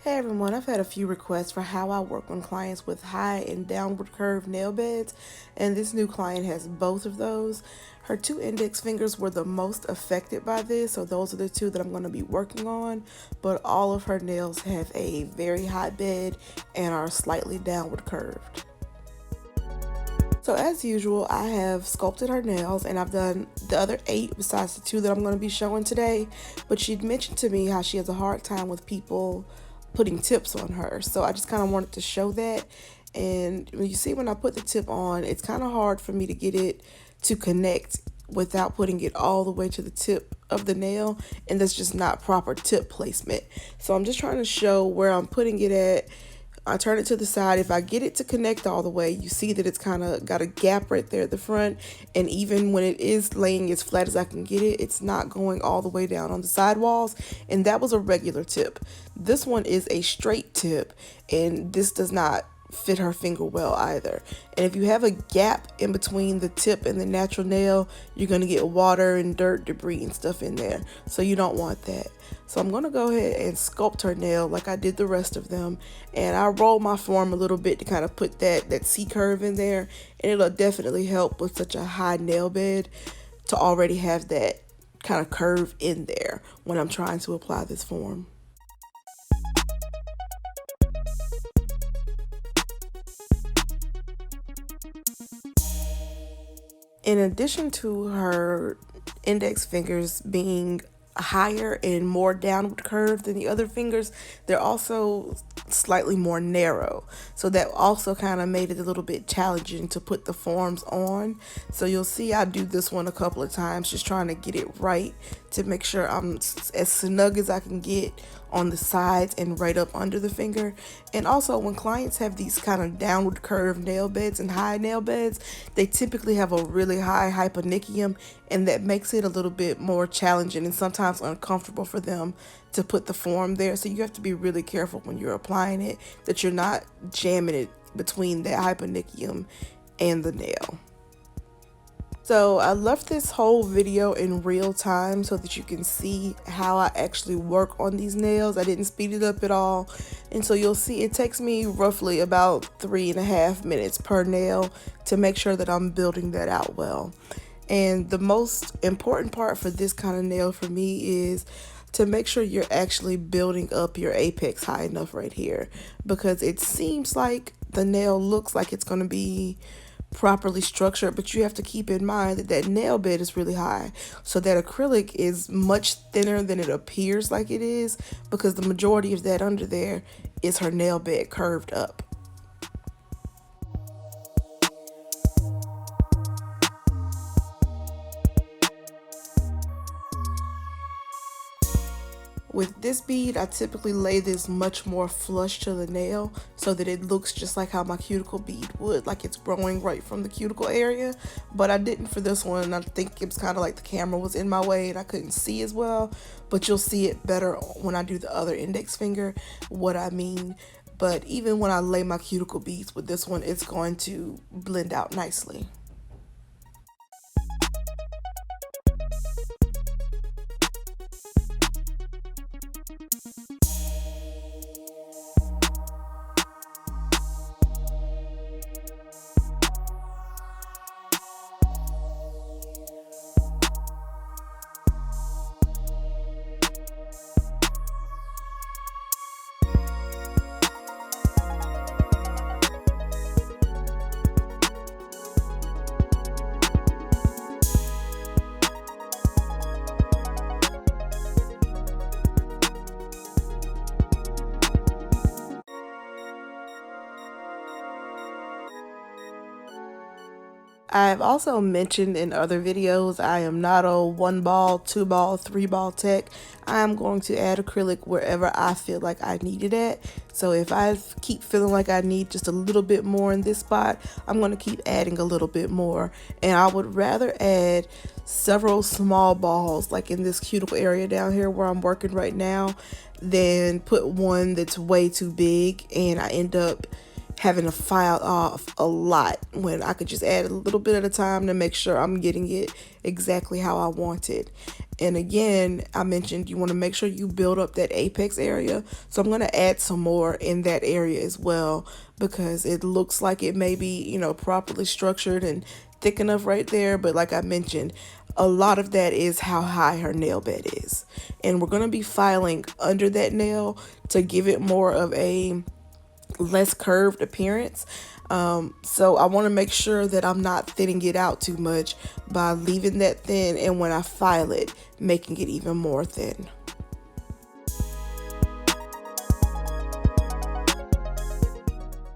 Hey everyone, I've had a few requests for how I work on clients with high and downward curved nail beds, and this new client has both of those. Her two index fingers were the most affected by this, so those are the two that I'm going to be working on. But all of her nails have a very high bed and are slightly downward curved. So as usual, I have sculpted her nails and I've done the other 8 besides the 2 that I'm going to be showing today. But she'd mentioned to me how she has a hard time with people putting tips on her. So I just kind of wanted to show that. And when you see when I put the tip on, it's kind of hard for me to get it to connect without putting it all the way to the tip of the nail, and that's just not proper tip placement. So I'm just trying to show where I'm putting it at. I turn it to the side. If I get it to connect all the way, you see that it's kind of got a gap right there at the front. And even when it is laying as flat as I can get it, it's not going all the way down on the sidewalls. And that was a regular tip. This one is a straight tip, and this does not fit her finger well either. And if you have a gap in between the tip and the natural nail, you're going to get water and dirt, debris and stuff in there. So you don't want that. So I'm going to go ahead and sculpt her nail like I did the rest of them. And I roll my form a little bit to kind of put that C curve in there. And it'll definitely help with such a high nail bed to already have that kind of curve in there when I'm trying to apply this form. In addition to her index fingers being higher and more downward curved than the other fingers, they're also slightly more narrow. So that also kind of made it a little bit challenging to put the forms on. So you'll see I do this one a couple of times, just trying to get it right to make sure I'm as snug as I can get on the sides and right up under the finger. And also when clients have these kind of downward curved nail beds and high nail beds, they typically have a really high hyponychium, and that makes it a little bit more challenging and sometimes uncomfortable for them to put the form there. So you have to be really careful when you're applying it that you're not jamming it between that hyponychium and the nail. So I left this whole video in real time so that you can see how I actually work on these nails. I didn't speed it up at all. And so you'll see it takes me roughly about 3.5 minutes per nail to make sure that I'm building that out well. And the most important part for this kind of nail for me is to make sure you're actually building up your apex high enough right here, because it seems like the nail looks like it's going to be properly structured, but you have to keep in mind that that nail bed is really high, so that acrylic is much thinner than it appears like it is, because the majority of that under there is her nail bed curved up. With this bead, I typically lay this much more flush to the nail so that it looks just like how my cuticle bead would, like it's growing right from the cuticle area. But I didn't for this one. I think it was kind of like the camera was in my way and I couldn't see as well. But you'll see it better when I do the other index finger, what I mean. But even when I lay my cuticle beads with this one, it's going to blend out nicely. I've also mentioned in other videos I am not a 1 ball, 2 ball, 3 ball tech. I'm going to add acrylic wherever I feel like I need it at. So if I keep feeling like I need just a little bit more in this spot, I'm going to keep adding a little bit more. And I would rather add several small balls, like in this cuticle area down here where I'm working right now, than put one that's way too big and I end up having to file off a lot when I could just add a little bit at a time to make sure I'm getting it exactly how I want it. And again, I mentioned you want to make sure you build up that apex area. So I'm going to add some more in that area as well, because it looks like it may be, properly structured and thick enough right there. But like I mentioned, a lot of that is how high her nail bed is. And we're going to be filing under that nail to give it more of a less curved appearance. So I want to make sure that I'm not thinning it out too much by leaving that thin, and when I file it, making it even more thin.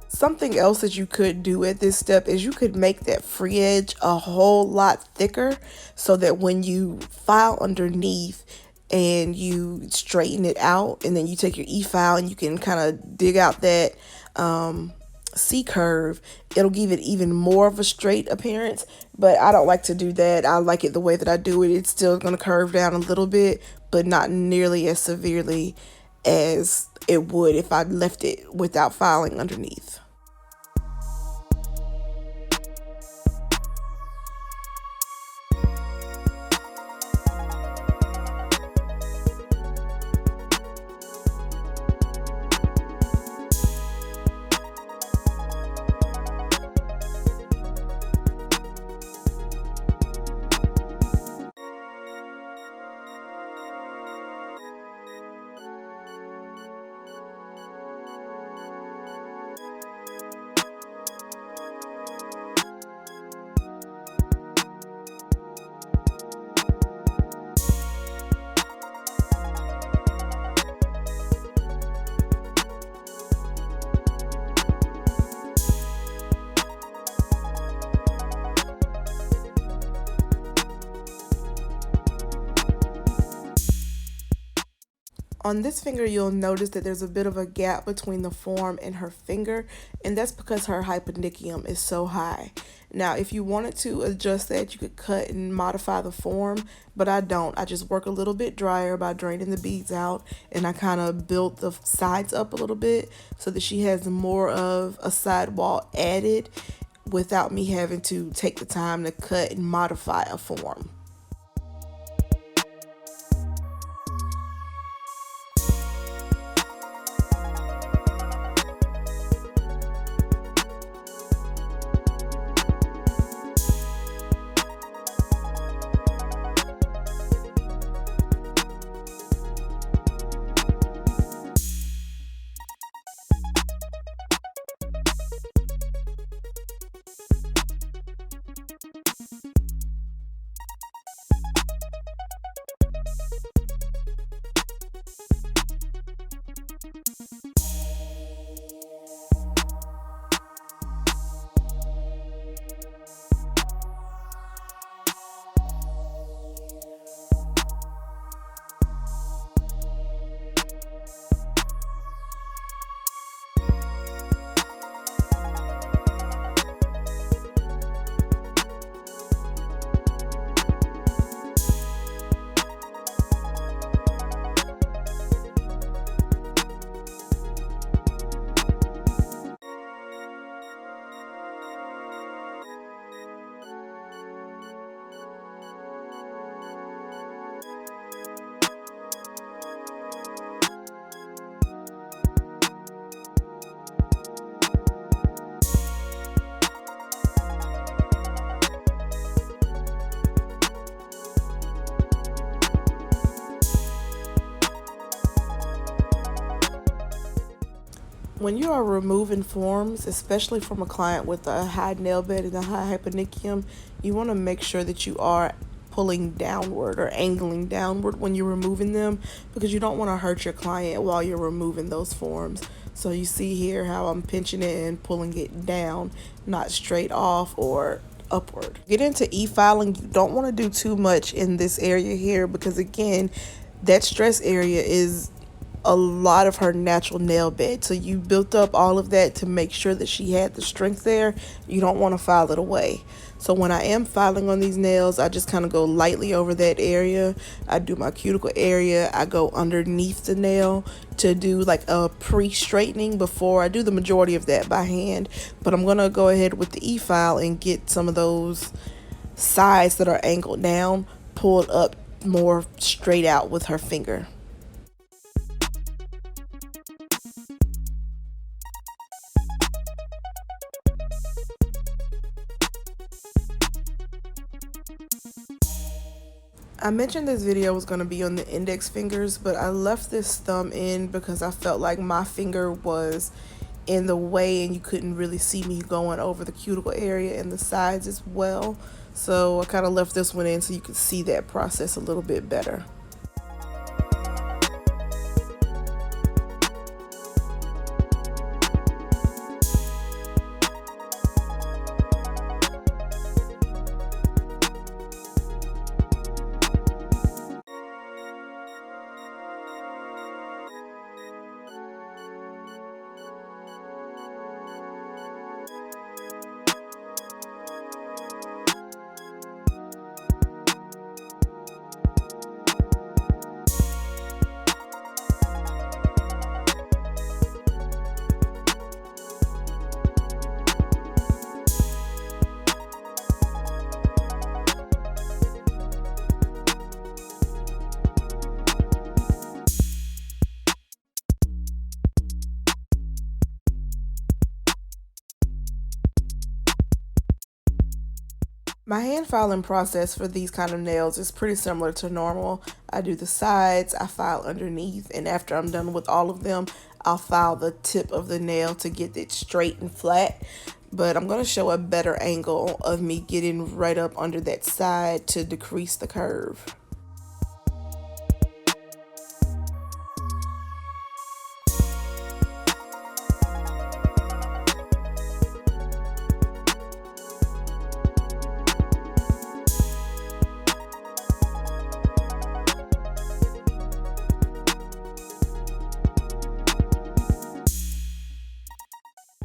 Something else that you could do at this step is you could make that free edge a whole lot thicker, so that when you file underneath and you straighten it out, and then you take your e-file and you can kind of dig out that C curve, it'll give it even more of a straight appearance. But I don't like to do that. I like it the way that I do it. It's still going to curve down a little bit, but not nearly as severely as it would if I left it without filing underneath. On this finger, you'll notice that there's a bit of a gap between the form and her finger, and that's because her hyponychium is so high. Now, if you wanted to adjust that, you could cut and modify the form, but I don't. I just work a little bit drier by draining the beads out, and I kind of built the sides up a little bit so that she has more of a sidewall added without me having to take the time to cut and modify a form. When you are removing forms, especially from a client with a high nail bed and a high hyponychium, you want to make sure that you are pulling downward or angling downward when you're removing them, because you don't want to hurt your client while you're removing those forms. So you see here how I'm pinching it and pulling it down, not straight off or upward. Get into e-filing, you don't want to do too much in this area here, because again, that stress area is a lot of her natural nail bed. So you built up all of that to make sure that she had the strength there. You don't want to file it away. So when I am filing on these nails, I just kind of go lightly over that area. I do my cuticle area. I go underneath the nail to do like a pre-straightening before I do the majority of that by hand. But I'm going to go ahead with the e-file and get some of those sides that are angled down pulled up more straight out with her finger. I mentioned this video was going to be on the index fingers, but I left this thumb in because I felt like my finger was in the way and you couldn't really see me going over the cuticle area and the sides as well. So I kind of left this one in so you could see that process a little bit better. My hand filing process for these kind of nails is pretty similar to normal. I do the sides, I file underneath, and after I'm done with all of them, I'll file the tip of the nail to get it straight and flat. But I'm going to show a better angle of me getting right up under that side to decrease the curve.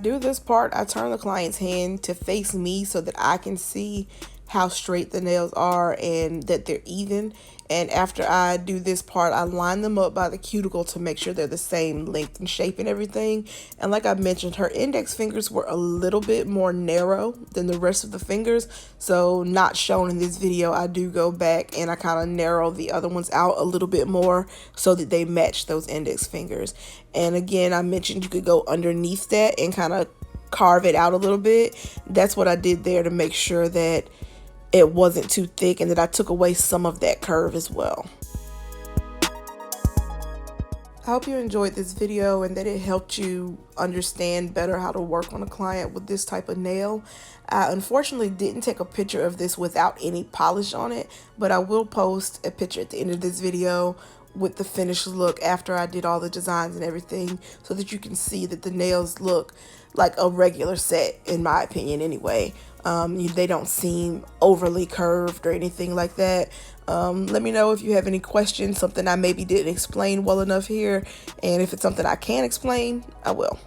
Do this part, I turn the client's hand to face me so that I can see how straight the nails are and that they're even. And after I do this part, I line them up by the cuticle to make sure they're the same length and shape and everything. And like I mentioned, her index fingers were a little bit more narrow than the rest of the fingers. So not shown in this video, I do go back and I kind of narrow the other ones out a little bit more so that they match those index fingers. And again, I mentioned you could go underneath that and kind of carve it out a little bit. That's what I did there to make sure that it wasn't too thick and that I took away some of that curve as well. I hope you enjoyed this video and that it helped you understand better how to work on a client with this type of nail. I unfortunately didn't take a picture of this without any polish on it, but I will post a picture at the end of this video with the finished look after I did all the designs and everything so that you can see that the nails look like a regular set, in my opinion anyway. They don't seem overly curved or anything like that. Let me know if you have any questions, something I maybe didn't explain well enough here, and if it's something I can explain, I will.